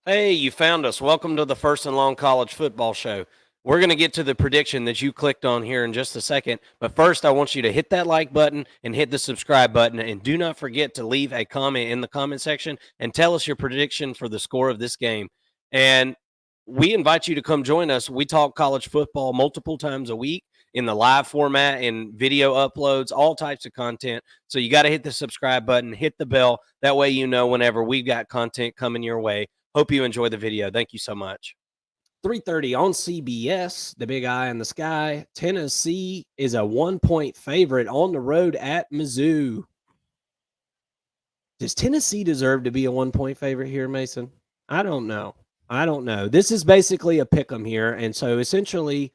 Hey, you found us. Welcome to the First and Long College Football Show. We're going to get to the prediction that you clicked on here in just a second. But first, I want you to hit that like button and hit the subscribe button. And do not forget to leave a comment in the comment section and tell us your prediction for the score of this game. And we invite you to come join us. We talk college football multiple times a week in the live format and video uploads, all types of content. So you got to hit the subscribe button, hit the bell. That way you know whenever we've got content coming your way. Hope you enjoy the video. Thank you so much. 3:30 on CBS, the big eye in the sky. Tennessee is a 1-point favorite on the road at Mizzou. Does Tennessee deserve to be a 1-point favorite here, Mason? I don't know. This is basically a pick 'em here. And so essentially,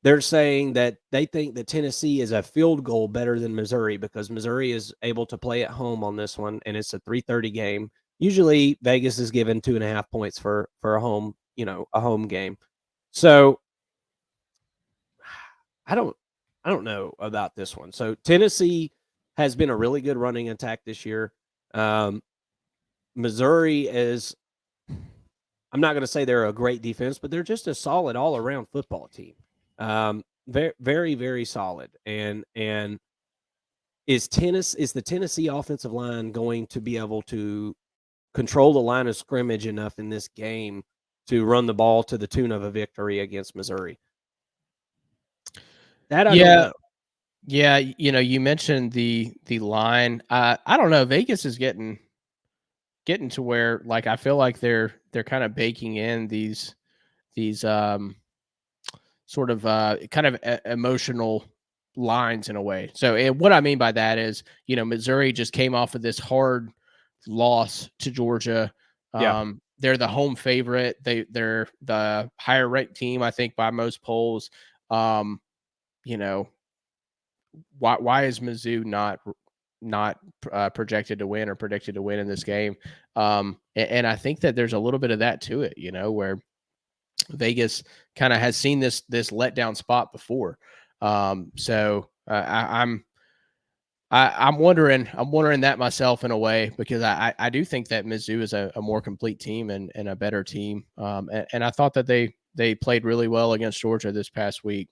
they're saying that they think that Tennessee is a field goal better than Missouri because Missouri is able to play at home on this one, and it's a 3:30 game. Usually, Vegas is given 2.5 points for a home game. So I don't know about this one. So Tennessee has been a really good running attack this year. Missouri is. I'm not going to say they're a great defense, but they're just a solid all around football team. Very, very, very solid. And is the Tennessee offensive line going to be able to control the line of scrimmage enough in this game to run the ball to the tune of a victory against Missouri? That I don't know. Yeah, you mentioned the line. I don't know. Vegas is getting to where, like, I feel like they're kind of baking in these sort of kind of emotional lines in a way. So, and what I mean by that is, Missouri just came off of this hard loss to Georgia. Yeah. They're the home favorite. They're the higher ranked team, I think, by most polls. Um, you know, why is Mizzou not projected to win or predicted to win in this game? And I think that there's a little bit of that to it, where Vegas kind of has seen this letdown spot before. So I'm wondering that myself in a way, because I do think that Mizzou is a more complete team and a better team. And I thought that they played really well against Georgia this past week.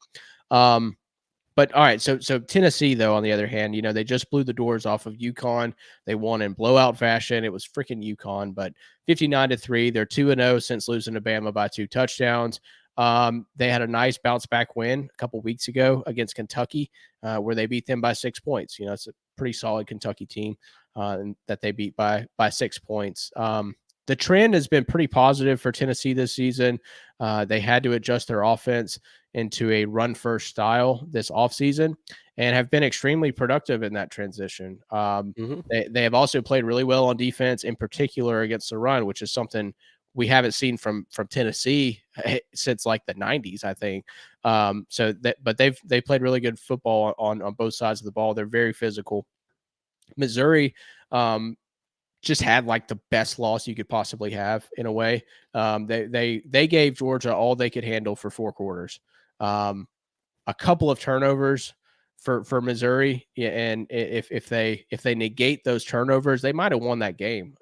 But all right, so Tennessee, though, on the other hand, they just blew the doors off of UConn. They won in blowout fashion. It was freaking UConn, but 59-3. They're 2-0 since losing to Bama by 2 touchdowns. They had a nice bounce back win a couple weeks ago against Kentucky, where they beat them by 6 points. It's a pretty solid Kentucky team that they beat by 6 points. The trend has been pretty positive for Tennessee this season. They had to adjust their offense into a run-first style this offseason and have been extremely productive in that transition. They have also played really well on defense, in particular against the run, which is something we haven't seen from Tennessee since like the 90s, I think. But they've played really good football on both sides of the ball. They're very physical. Missouri just had like the best loss you could possibly have in a way. They gave Georgia all they could handle for 4 quarters. A couple of turnovers for Missouri, and if they negate those turnovers, they might have won that game,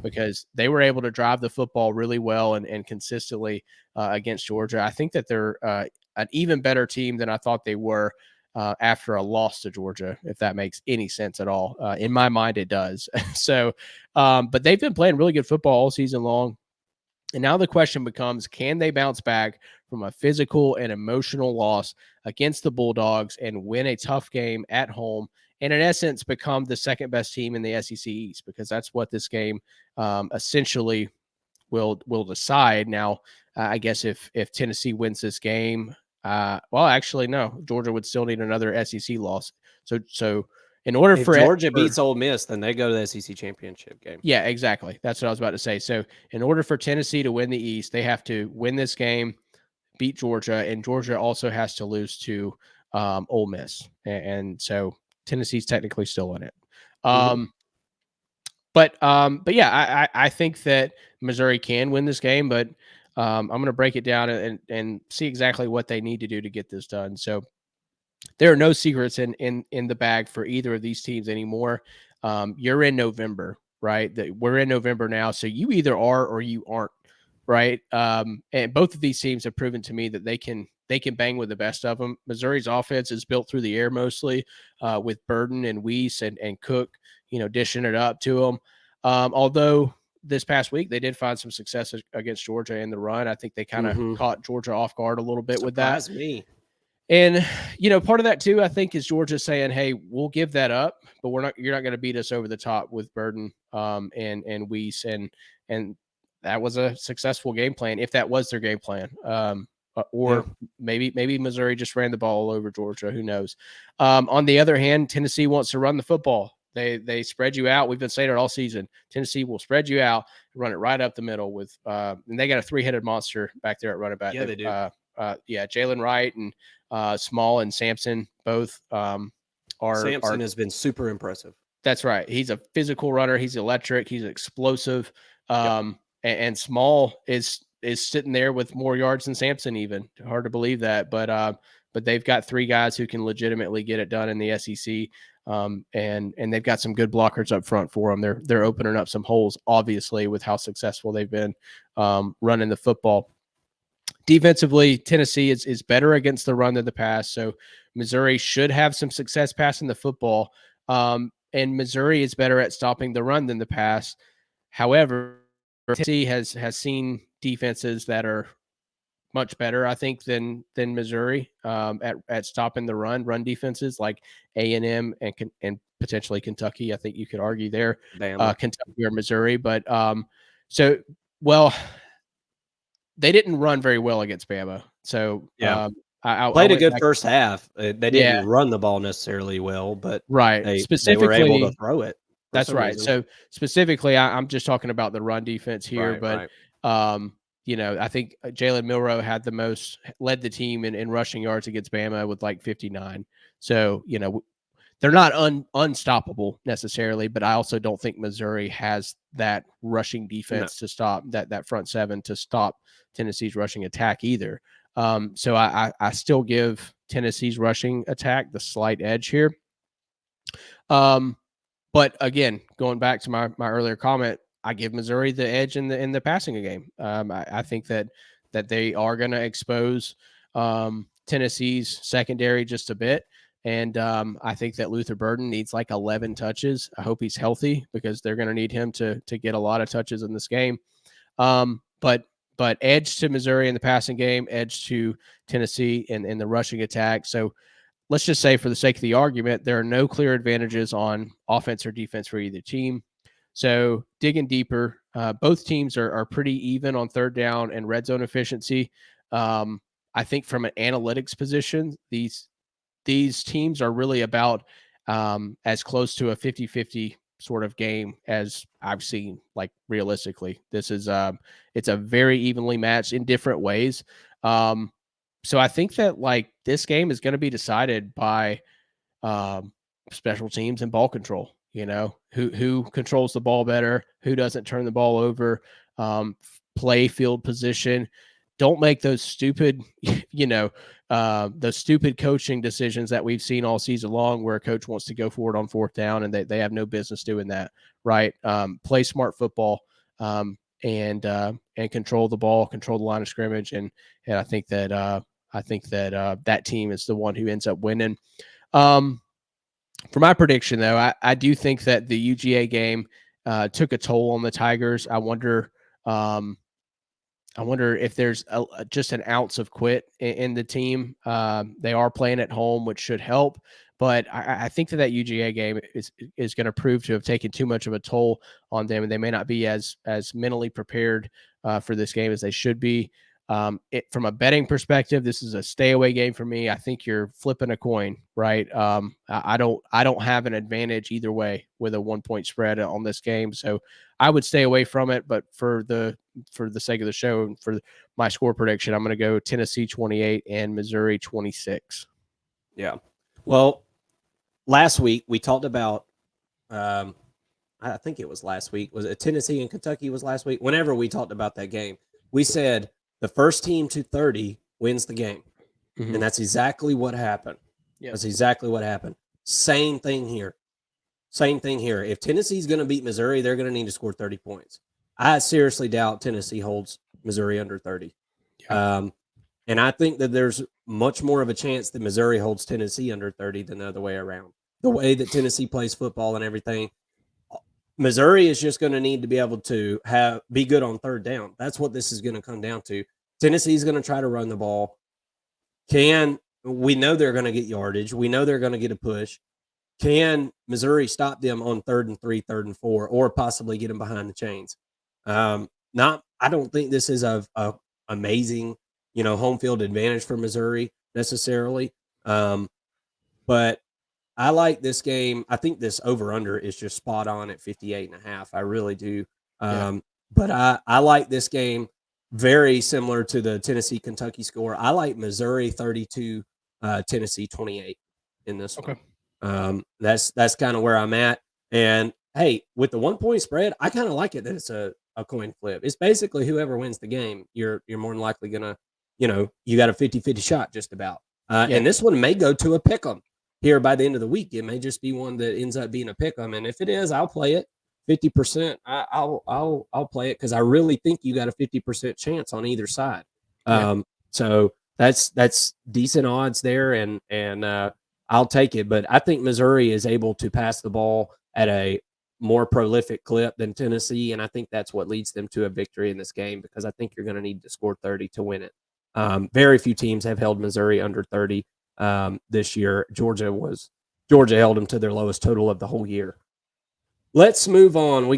because they were able to drive the football really well and consistently against Georgia. I think that they're an even better team than I thought they were after a loss to Georgia, if that makes any sense at all. In my mind, it does. So, but they've been playing really good football all season long. And now the question becomes, can they bounce back from a physical and emotional loss against the Bulldogs and win a tough game at home, and in essence become the second best team in the SEC East? Because that's what this game essentially will decide. Now, I guess if Tennessee wins this game, well, actually, no, Georgia would still need another SEC loss. So in order if Georgia beats Ole Miss, then they go to the SEC championship game. Yeah, exactly. That's what I was about to say. So in order for Tennessee to win the East, they have to win this game, beat Georgia, and Georgia also has to lose to Ole Miss. And so Tennessee's technically still in it. But yeah, I think that Missouri can win this game, but I'm going to break it down and see exactly what they need to do to get this done. So there are no secrets in the bag for either of these teams anymore. You're in November right? That we're in November now, so you either are or you aren't, right? And both of these teams have proven to me that they can bang with the best of them. Missouri's offense is built through the air mostly, with Burden and Weiss and Cook, dishing it up to them. Although this past week they did find some success against Georgia in the run. I think they kind of caught Georgia off guard a little bit with that. Surprised me. And part of that too, I think, is Georgia saying, "Hey, we'll give that up, but you're not going to beat us over the top with Burden, and Weiss, and that was a successful game plan if that was their game plan. Or maybe Missouri just ran the ball all over Georgia. Who knows? On the other hand, Tennessee wants to run the football. They spread you out. We've been saying it all season. Tennessee will spread you out, run it right up the middle with, and they got a 3-headed monster back there at running back. Yeah, they do. Jalen Wright and Small and Sampson both Sampson has been super impressive. That's right. He's a physical runner. He's electric. He's explosive. And Small is sitting there with more yards than Sampson even. Hard to believe that, but they've got 3 guys who can legitimately get it done in the SEC. And they've got some good blockers up front for them. They're opening up some holes, obviously, with how successful they've been running the football. Defensively, Tennessee is better against the run than the pass, so Missouri should have some success passing the football. And Missouri is better at stopping the run than the pass. However, Tennessee has seen defenses that are much better, I think, than Missouri at stopping the run defenses, like A&M and potentially Kentucky. I think you could argue there, Kentucky or Missouri, but they didn't run very well against Bama. So I played a good first half. They didn't run the ball necessarily well, but they were able to throw it. That's right. Reason. So specifically, I'm just talking about the run defense here, but I think Jalen Milroe led the team in rushing yards against Bama with like 59. So, they're not unstoppable necessarily, but I also don't think Missouri has that rushing defense to stop that front seven to stop Tennessee's rushing attack either. So I still give Tennessee's rushing attack the slight edge here. But again, going back to my earlier comment, I give Missouri the edge in the passing game. I think that they are going to expose Tennessee's secondary just a bit. And I think that Luther Burden needs like 11 touches. I hope he's healthy because they're going to need him to get a lot of touches in this game. But edge to Missouri in the passing game, edge to Tennessee in the rushing attack. So let's just say, for the sake of the argument, there are no clear advantages on offense or defense for either team. So digging deeper, both teams are pretty even on third down and red zone efficiency. I think from an analytics position, these teams are really about as close to a 50-50 sort of game as I've seen, like realistically. This is it's a very evenly matched in different ways. So I think that like this game is going to be decided by special teams and ball control. Who controls the ball better, who doesn't turn the ball over, play field position. Don't make those stupid, those stupid coaching decisions that we've seen all season long where a coach wants to go for it on fourth down and they have no business doing that, right? Play smart football and control the ball, control the line of scrimmage. And I think that that team is the one who ends up winning. For my prediction, though, I do think that the UGA game took a toll on the Tigers. I wonder if there's just an ounce of quit in the team. They are playing at home, which should help. But I think that UGA game is going to prove to have taken too much of a toll on them, and they may not be as mentally prepared for this game as they should be. From a betting perspective, this is a stay away game for me. I think you're flipping a coin, right? I don't have an advantage either way with a 1-point spread on this game, so I would stay away from it. But for the sake of the show and for my score prediction, I'm going to go Tennessee 28 and Missouri 26. Yeah. Well, last week we talked about, I think it was last week. Was it Tennessee and Kentucky was last week? Whenever we talked about that game, we said the first team to 30 wins the game. Mm-hmm. And that's exactly what happened. Yep. That's exactly what happened. Same thing here. Same thing here. If Tennessee's going to beat Missouri, they're going to need to score 30 points. I seriously doubt Tennessee holds Missouri under 30. Yeah. And I think that there's much more of a chance that Missouri holds Tennessee under 30 than the other way around. The way that Tennessee plays football and everything, Missouri is just going to need to be able to be good on third down. That's what this is going to come down to. Tennessee is going to try to run the ball. We know they're going to get yardage. We know they're going to get a push. Can Missouri stop them on 3rd and 3, 3rd and 4, or possibly get them behind the chains? I don't think this is a amazing, home field advantage for Missouri necessarily. But I like this game. I think this over-under is just spot on at 58.5. I really do. But I like this game very similar to the Tennessee-Kentucky score. I like Missouri 32, Tennessee 28 in this one. That's kind of where I'm at. And, hey, with the 1-point spread, I kind of like it that it's a coin flip. It's basically whoever wins the game, you're more than likely going to, you got a 50-50 shot just about. And this one may go to a pick 'em here by the end of the week. It may just be one that ends up being a pick 'em. And if it is, I'll play it 50%. I'll play it because I really think you got a 50% chance on either side. So that's decent odds there, and I'll take it. But I think Missouri is able to pass the ball at a more prolific clip than Tennessee, and I think that's what leads them to a victory in this game because I think you're going to need to score 30 to win it. Very few teams have held Missouri under 30 this year. Georgia held them to their lowest total of the whole year. Let's move on.